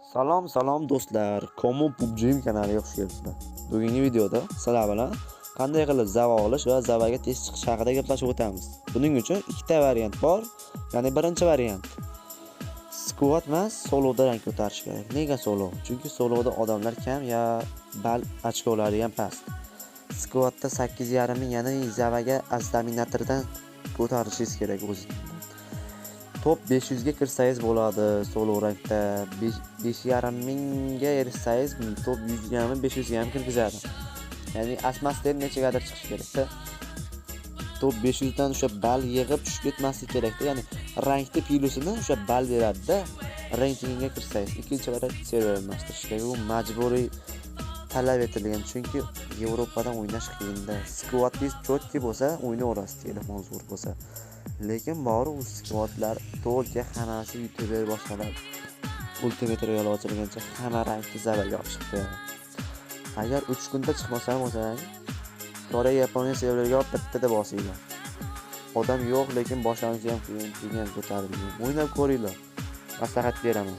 Salom do'stlar, Komu PUBG kanaliga xush kelibsizlar. Bugungi videoda sizlar bilan qanday qilib zava olish va zavaga tez chiqish haqida gaplashib o'tamiz. Buning uchun ikkita variant bor. Ya'ni birinchi variant squad emas, soloda rank ko'tarish kerak. Nega solo? Chunki soloda odamlar kam ya bal ochkolari ham past. Squadda 8,5 ming, ya'ni zavaga azdaminatordan ko'tarishingiz kerak o'zingiz. Top 500 ga kirsangiz bo'ladi. Solo rankda 5,5 mingga erishsangiz top 100 gami 500 ga ham kirgizadi. Ya'ni asmasdan nechagadir chiqish kerak-da. Top 500 dan o'sha bal yig'ib tushib ketmaslik kerak-da. Ya'ni rankda plyusini o'sha bal beradi-da. Rankingiga kirsangiz ikkinchi qara server almashtirish kerak. Bu majburiy talab etilgan, chunki Yevropadan o'ynash qiyin-da. Squadingiz cho'tki bo'lsa, o'yna olasiz, telefon zo'r bo'lsa. Lekin bari u squadlar to'lka hammasi YouTuber boshqalar Ultimate Royal ochilgancha hamma rankni zavaga chiqdi. Agar 3 kunda chiqmasa bo'lsang, Koreya, Yaponiya serverlariga bittada bosinglar. Odam yo'q, lekin boshlanishi ham qiyin, degan ko'tarilgan. O'ynab ko'ringlar. Maslahat beraman.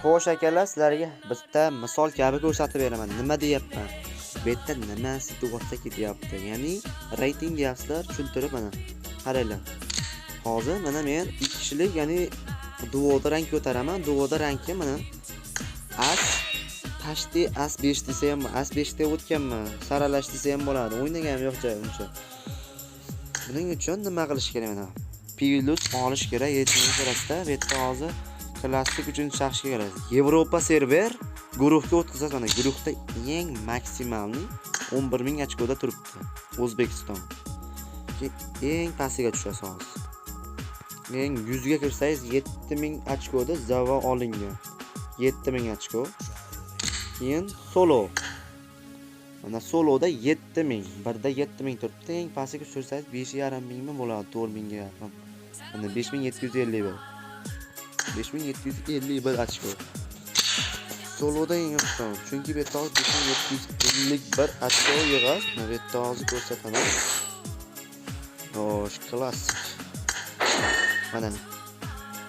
Xo'sh akalar, sizlarga bitta misol kabi ko'rsatib beraman. Nima deyapman? Bu yerda nima situatsiya ketyapti? Ya'ni reyting deyapsizlar, tushuntirib mana. Qaranglar. Hozir mana men 2 kishilik, ya'ni duoda rank ko'taraman. Duoda rankim mana Tashti as 5 desa ham, as 5 da o'tganman. Saralash desa ham bo'ladi. O'ynaganim yo'q joy uncha. Buning uchun nima qilish kerak mana? Plus olish kerak. Yetimlik orasida bu yerda hozir klassik uchun shaxsga kerak. Yevropa server guruhga o'tkazasiz. Mana guruhda eng maksimalni 11 ming ochkoda turibdi. O'zbekiston. Eng pastiga tushasiz hozir. Men 100 ga kirsangiz 7000 ochkoda zava olingan. 7000 ochko. Keyin solo. Mana soloda 7000, birda 7000 turibdi. Eng pastiga tushirsangiz 5,5 mingmi bo'ladi, 4000 ga yaqin. Mana 5751. 5751 ochko. Soloda eng oson, chunki bu yerda 5751 ochko yig'asiz. Mana bu yerda hozir ko'rsataman. Xo'sh, klassik. Mana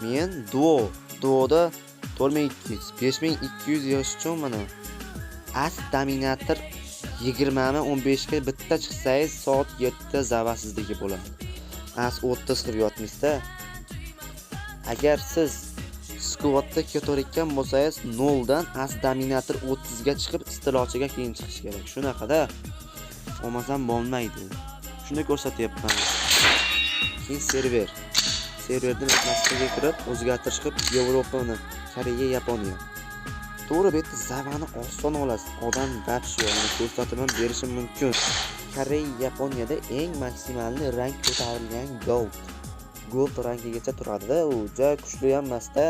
men duoda 4200, 5200 yosh uchun mana as dominator 20 mi 15 ga bitta chiqsangiz soat 7 da zavasizligi bo'ladi. As 30 qilib yotmizda. Agar siz squadda ko'tarayotgan bo'lsangiz 0 dan as dominator 30 ga chiqib istilochiga keyin chiqish kerak. Shunaqada olmasam bo'lmaydi. Shuni ko'rsatyapman. Keyin serverdan o'tmasligiga kirib o'zgartirish qilib Yevropani, Koreya, Yaponiya. To'g'ri, bu yerda zavani oson olasiz. Odam вообще ko'rsatib berishi mumkin. Koreya, Yaponiyada eng maksimalni rank ko'tarilgan gold rankigacha turadi-da. U juda kuchli ham emas-da.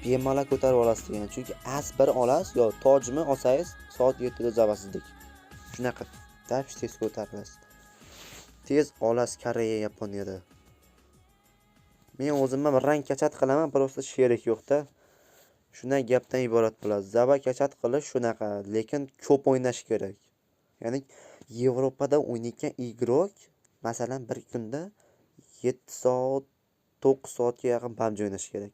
Bemalol ko'tarib olasiz degan. Chunki as 1 olasiz yo tojmi olsangiz soat 7 da zavasizlik. Shunaqa tez ko'tarilasiz. Tez olasiz Koreya, Yaponiyada. Men o'zimman rank kachat qilaman, просто sherik yo'q-da. Shunday gapdan iborat bo'ladi. Zava kachat qilish shunaqa, lekin ko'p o'ynash kerak. Ya'ni Yevropada o'ynayotgan igrok masalan bir kunda 7 soat, 9 soatga yaqin PUBG o'ynash kerak.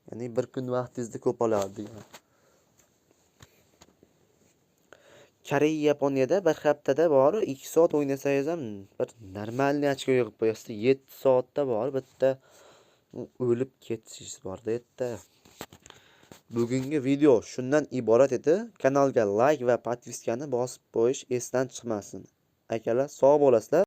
Ya'ni bir kun vaqtingizni ko'p oladi degan. Koreya, Yaponiyada bir haftada bor 2 soat o'ynasangiz ham bir normalniy ochko yig'ib qo'yasiz. 7 soatda bor bitta o'lib ketishingiz bor-da yerda. Bugungi video shundan iborat edi. Kanalga like va podpiskani bosib qo'yish esdan chiqmasin. Akalar, sog' bo'lasizlar.